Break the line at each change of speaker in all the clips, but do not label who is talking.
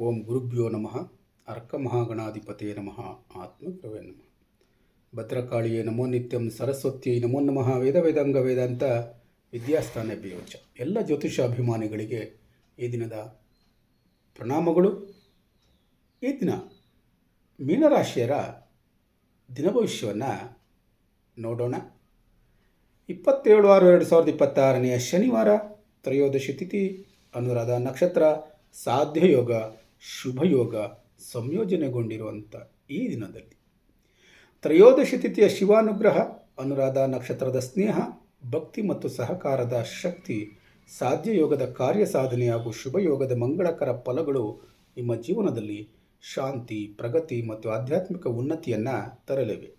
ಓಂ ಗುರುಭ್ಯೋ ನಮಃ. ಅರ್ಕಮಹಾಗಣಾಧಿಪತೇ ನಮಃ. ಆತ್ಮಗುರುವೇ ನಮಃ. ಭದ್ರಕಾಳಿಯೇ ನಮೋ ನಿತ್ಯಂ. ಸರಸ್ವತಿಯೇ ನಮೋ ನಮಃ. ವೇದ ವೇದಾಂಗ ವೇದಾಂತ ವಿದ್ಯಾಸ್ಥಾನ ಬೇಯೋಚ. ಎಲ್ಲ ಜ್ಯೋತಿಷ ಅಭಿಮಾನಿಗಳಿಗೆ ಈ ದಿನದ ಪ್ರಣಾಮಗಳು. ಈ ದಿನ ಮೀನರಾಶಿಯರ ದಿನಭವಿಷ್ಯವನ್ನು ನೋಡೋಣ. 27/6/2026 ಶನಿವಾರ, ತ್ರಯೋದಶಿ ತಿಥಿ, ಅನುರಾಧ ನಕ್ಷತ್ರ, ಸಾಧ್ಯಯೋಗ, ಶುಭಯೋಗ ಸಂಯೋಜನೆಗೊಂಡಿರುವಂಥ ಈ ದಿನದಲ್ಲಿ ತ್ರಯೋದಶಿ ತಿಥಿಯ ಶಿವಾನುಗ್ರಹ, ಅನುರಾಧ ನಕ್ಷತ್ರದ ಸ್ನೇಹ, ಭಕ್ತಿ ಮತ್ತು ಸಹಕಾರದ ಶಕ್ತಿ, ಸಾಧ್ಯಯೋಗದ ಕಾರ್ಯ ಸಾಧನೆ ಹಾಗೂ ಶುಭಯೋಗದ ಮಂಗಳಕರ ಫಲಗಳು ನಿಮ್ಮ ಜೀವನದಲ್ಲಿ ಶಾಂತಿ, ಪ್ರಗತಿ ಮತ್ತು ಆಧ್ಯಾತ್ಮಿಕ ಉನ್ನತಿಯನ್ನು ತರಲಿವೆ.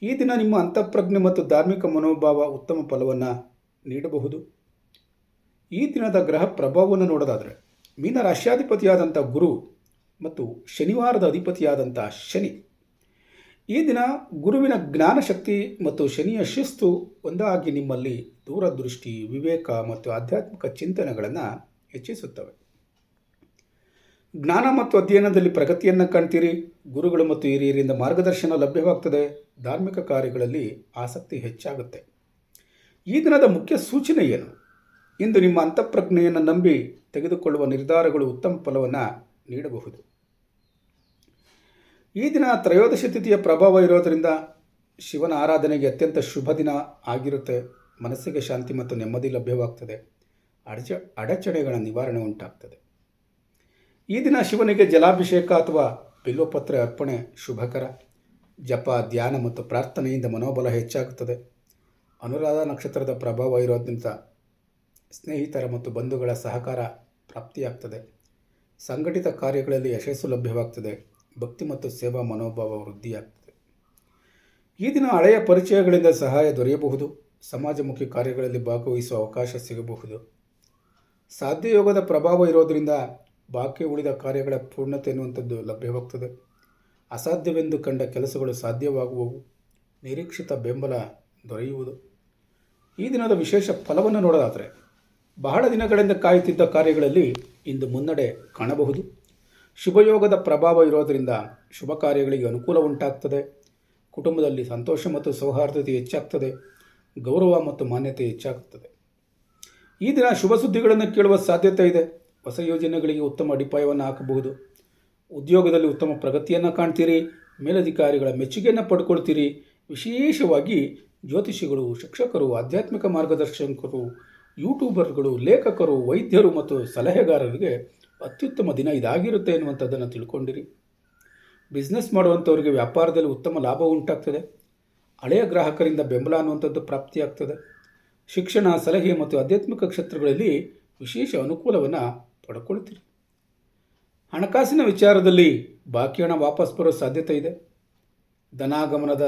ಈ ದಿನ ನಿಮ್ಮ ಅಂತಃಪ್ರಜ್ಞೆ ಮತ್ತು ಧಾರ್ಮಿಕ ಮನೋಭಾವ ಉತ್ತಮ ಫಲವನ್ನು ನೀಡಬಹುದು. ಈ ದಿನದ ಗ್ರಹ ಪ್ರಭಾವವನ್ನು ನೋಡೋದಾದರೆ ಮೀನರಾಶ್ಯಾಧಿಪತಿಯಾದಂಥ ಗುರು ಮತ್ತು ಶನಿವಾರದ ಅಧಿಪತಿಯಾದಂಥ ಶನಿ. ಈ ದಿನ ಗುರುವಿನ ಜ್ಞಾನಶಕ್ತಿ ಮತ್ತು ಶನಿಯ ಶಿಸ್ತು ಒಂದಾಗಿ ನಿಮ್ಮಲ್ಲಿ ದೂರದೃಷ್ಟಿ, ವಿವೇಕ ಮತ್ತು ಆಧ್ಯಾತ್ಮಿಕ ಚಿಂತನೆಗಳನ್ನು ಹೆಚ್ಚಿಸುತ್ತವೆ. ಜ್ಞಾನ ಮತ್ತು ಅಧ್ಯಯನದಲ್ಲಿ ಪ್ರಗತಿಯನ್ನು ಕಾಣ್ತೀರಿ. ಗುರುಗಳು ಮತ್ತು ಹಿರಿಯರಿಂದ ಮಾರ್ಗದರ್ಶನ ಲಭ್ಯವಾಗ್ತದೆ. ಧಾರ್ಮಿಕ ಕಾರ್ಯಗಳಲ್ಲಿ ಆಸಕ್ತಿ ಹೆಚ್ಚಾಗುತ್ತೆ. ಈ ದಿನದ ಮುಖ್ಯ ಸೂಚನೆ ಏನು? ಇಂದು ನಿಮ್ಮ ಅಂತಃಪ್ರಜ್ಞೆಯನ್ನು ನಂಬಿ ತೆಗೆದುಕೊಳ್ಳುವ ನಿರ್ಧಾರಗಳು ಉತ್ತಮ ಫಲವನ್ನು ನೀಡಬಹುದು. ಈ ದಿನ ತ್ರಯೋದಶಿ ತಿಥಿಯ ಪ್ರಭಾವ ಇರೋದರಿಂದ ಶಿವನ ಆರಾಧನೆಗೆ ಅತ್ಯಂತ ಶುಭ ದಿನ ಆಗಿರುತ್ತೆ. ಮನಸ್ಸಿಗೆ ಶಾಂತಿ ಮತ್ತು ನೆಮ್ಮದಿ ಲಭ್ಯವಾಗ್ತದೆ. ಅಡಚಣೆಗಳ ನಿವಾರಣೆ ಉಂಟಾಗ್ತದೆ. ಈ ದಿನ ಶಿವನಿಗೆ ಜಲಾಭಿಷೇಕ ಅಥವಾ ಬಿಲ್ವಪತ್ರೆ ಅರ್ಪಣೆ ಶುಭಕರ. ಜಪ, ಧ್ಯಾನ ಮತ್ತು ಪ್ರಾರ್ಥನೆಯಿಂದ ಮನೋಬಲ ಹೆಚ್ಚಾಗುತ್ತದೆ. ಅನುರಾಧ ನಕ್ಷತ್ರದ ಪ್ರಭಾವ ಇರೋದ್ರಿಂದ ಸ್ನೇಹಿತರ ಮತ್ತು ಬಂಧುಗಳ ಸಹಕಾರ ಪ್ರಾಪ್ತಿಯಾಗ್ತದೆ. ಸಂಘಟಿತ ಕಾರ್ಯಗಳಲ್ಲಿ ಯಶಸ್ಸು ಲಭ್ಯವಾಗ್ತದೆ. ಭಕ್ತಿ ಮತ್ತು ಸೇವಾ ಮನೋಭಾವ ವೃದ್ಧಿಯಾಗ್ತದೆ. ಈ ದಿನ ಹಳೆಯ ಪರಿಚಯಗಳಿಂದ ಸಹಾಯ ದೊರೆಯಬಹುದು. ಸಮಾಜಮುಖಿ ಕಾರ್ಯಗಳಲ್ಲಿ ಭಾಗವಹಿಸುವ ಅವಕಾಶ ಸಿಗಬಹುದು. ಸಾಧ್ಯಯೋಗದ ಪ್ರಭಾವ ಇರೋದರಿಂದ ಬಾಕಿ ಉಳಿದ ಕಾರ್ಯಗಳ ಪೂರ್ಣತೆ ಎನ್ನುವಂಥದ್ದು ಲಭ್ಯವಾಗ್ತದೆ. ಅಸಾಧ್ಯವೆಂದು ಕಂಡ ಕೆಲಸಗಳು ಸಾಧ್ಯವಾಗುವವು. ನಿರೀಕ್ಷಿತ ಬೆಂಬಲ ದೊರೆಯುವುದು. ಈ ದಿನದ ವಿಶೇಷ ಫಲವನ್ನು ನೋಡೋದಾದರೆ ಬಹಳ ದಿನಗಳಿಂದ ಕಾಯುತ್ತಿದ್ದ ಕಾರ್ಯಗಳಲ್ಲಿ ಇಂದು ಮುನ್ನಡೆ ಕಾಣಬಹುದು. ಶುಭಯೋಗದ ಪ್ರಭಾವ ಇರೋದರಿಂದ ಶುಭ ಕಾರ್ಯಗಳಿಗೆ ಅನುಕೂಲ ಉಂಟಾಗ್ತದೆ. ಕುಟುಂಬದಲ್ಲಿ ಸಂತೋಷ ಮತ್ತು ಸೌಹಾರ್ದತೆ ಹೆಚ್ಚಾಗ್ತದೆ. ಗೌರವ ಮತ್ತು ಮಾನ್ಯತೆ ಹೆಚ್ಚಾಗುತ್ತದೆ. ಈ ದಿನ ಶುಭ ಸುದ್ದಿಗಳನ್ನು ಕೇಳುವ ಸಾಧ್ಯತೆ ಇದೆ. ಹೊಸ ಯೋಜನೆಗಳಿಗೆ ಉತ್ತಮ ಅಡಿಪಾಯವನ್ನು ಹಾಕಬಹುದು. ಉದ್ಯೋಗದಲ್ಲಿ ಉತ್ತಮ ಪ್ರಗತಿಯನ್ನು ಕಾಣ್ತೀರಿ. ಮೇಲಧಿಕಾರಿಗಳ ಮೆಚ್ಚುಗೆಯನ್ನು ಪಡ್ಕೊಳ್ತೀರಿ. ವಿಶೇಷವಾಗಿ ಜ್ಯೋತಿಷಿಗಳು, ಶಿಕ್ಷಕರು, ಆಧ್ಯಾತ್ಮಿಕ ಮಾರ್ಗದರ್ಶಕರು, ಯೂಟ್ಯೂಬರ್ಗಳು, ಲೇಖಕರು, ವೈದ್ಯರು ಮತ್ತು ಸಲಹೆಗಾರರಿಗೆ ಅತ್ಯುತ್ತಮ ದಿನ ಇದಾಗಿರುತ್ತೆ ಎನ್ನುವಂಥದ್ದನ್ನು ತಿಳ್ಕೊಂಡಿರಿ. ಬಿಸ್ನೆಸ್ ಮಾಡುವಂಥವ್ರಿಗೆ ವ್ಯಾಪಾರದಲ್ಲಿ ಉತ್ತಮ ಲಾಭ ಉಂಟಾಗ್ತದೆ. ಹಳೆಯ ಗ್ರಾಹಕರಿಂದ ಬೆಂಬಲ ಅನ್ನುವಂಥದ್ದು ಪ್ರಾಪ್ತಿಯಾಗ್ತದೆ. ಶಿಕ್ಷಣ, ಸಲಹೆ ಮತ್ತು ಆಧ್ಯಾತ್ಮಿಕ ಕ್ಷೇತ್ರಗಳಲ್ಲಿ ವಿಶೇಷ ಅನುಕೂಲವನ್ನು ಪಡ್ಕೊಳ್ತೀರಿ. ಹಣಕಾಸಿನ ವಿಚಾರದಲ್ಲಿ ಬಾಕಿ ಹಣ ವಾಪಸ್ ಬರೋ ಸಾಧ್ಯತೆ ಇದೆ. ಧನಾಗಮನದ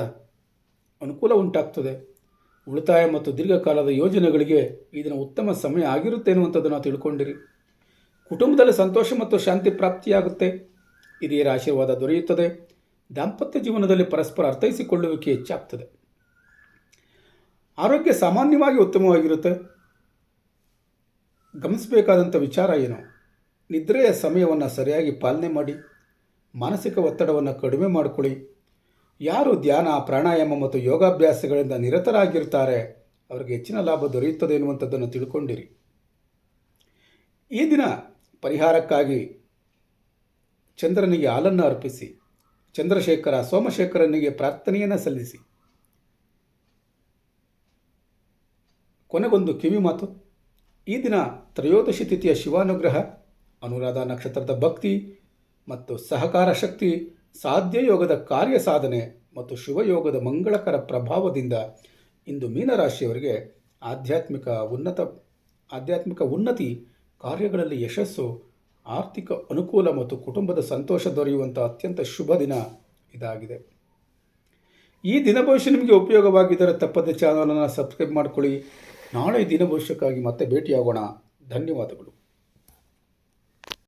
ಅನುಕೂಲ ಉಂಟಾಗ್ತದೆ. ಉಳಿತಾಯ ಮತ್ತು ದೀರ್ಘಕಾಲದ ಯೋಜನೆಗಳಿಗೆ ಇದನ್ನು ಉತ್ತಮ ಸಮಯ ಆಗಿರುತ್ತೆ ಎನ್ನುವಂಥದ್ದನ್ನು ತಿಳ್ಕೊಂಡಿರಿ. ಕುಟುಂಬದಲ್ಲಿ ಸಂತೋಷ ಮತ್ತು ಶಾಂತಿ ಪ್ರಾಪ್ತಿಯಾಗುತ್ತೆ. ಹಿರಿಯರ ಆಶೀರ್ವಾದ ದೊರೆಯುತ್ತದೆ. ದಾಂಪತ್ಯ ಜೀವನದಲ್ಲಿ ಪರಸ್ಪರ ಅರ್ಥೈಸಿಕೊಳ್ಳುವಿಕೆ ಹೆಚ್ಚಾಗ್ತದೆ. ಆರೋಗ್ಯ ಸಾಮಾನ್ಯವಾಗಿ ಉತ್ತಮವಾಗಿರುತ್ತೆ. ಗಮನಿಸಬೇಕಾದಂಥ ವಿಚಾರ ಏನು? ನಿದ್ರೆಯ ಸಮಯವನ್ನು ಸರಿಯಾಗಿ ಪಾಲನೆ ಮಾಡಿ. ಮಾನಸಿಕ ಒತ್ತಡವನ್ನು ಕಡಿಮೆ ಮಾಡಿಕೊಳ್ಳಿ. ಯಾರು ಧ್ಯಾನ, ಪ್ರಾಣಾಯಾಮ ಮತ್ತು ಯೋಗಾಭ್ಯಾಸಗಳಿಂದ ನಿರತರಾಗಿರ್ತಾರೆ ಅವರಿಗೆ ಹೆಚ್ಚಿನ ಲಾಭ ದೊರೆಯುತ್ತದೆ ಎನ್ನುವಂಥದ್ದನ್ನು ತಿಳ್ಕೊಂಡಿರಿ. ಈ ದಿನ ಪರಿಹಾರಕ್ಕಾಗಿ ಚಂದ್ರನಿಗೆ ಹಾಲನ್ನು ಅರ್ಪಿಸಿ, ಚಂದ್ರಶೇಖರ, ಸೋಮಶೇಖರನಿಗೆ ಪ್ರಾರ್ಥನೆಯನ್ನು ಸಲ್ಲಿಸಿ. ಕೊನೆಗೊಂದು ಕಿವಿ ಮಾತು. ಈ ದಿನ ತ್ರಯೋದಶಿ ತಿಥಿಯ ಶಿವಾನುಗ್ರಹ, ಅನುರಾಧ ನಕ್ಷತ್ರದ ಭಕ್ತಿ ಮತ್ತು ಸಹಕಾರ ಶಕ್ತಿ, ಸಾಧ್ಯಯೋಗದ ಕಾರ್ಯ ಸಾಧನೆ ಮತ್ತು ಶುಭಯೋಗದ ಮಂಗಳಕರ ಪ್ರಭಾವದಿಂದ ಇಂದು ಮೀನರಾಶಿಯವರಿಗೆ ಆಧ್ಯಾತ್ಮಿಕ ಉನ್ನತಿ, ಕಾರ್ಯಗಳಲ್ಲಿ ಯಶಸ್ಸು, ಆರ್ಥಿಕ ಅನುಕೂಲ ಮತ್ತು ಕುಟುಂಬದ ಸಂತೋಷ ದೊರೆಯುವಂಥ ಅತ್ಯಂತ ಶುಭ ದಿನ ಇದಾಗಿದೆ. ಈ ದಿನ ಭವಿಷ್ಯ ನಿಮಗೆ ಉಪಯೋಗವಾಗಿದ್ದರೆ ತಪ್ಪದೆ ಚಾನಲನ್ನು ಸಬ್ಸ್ಕ್ರೈಬ್ ಮಾಡಿಕೊಳ್ಳಿ. ನಾಳೆ ದಿನ ಭವಿಷ್ಯಕ್ಕಾಗಿ ಮತ್ತೆ ಭೇಟಿಯಾಗೋಣ. ಧನ್ಯವಾದಗಳು.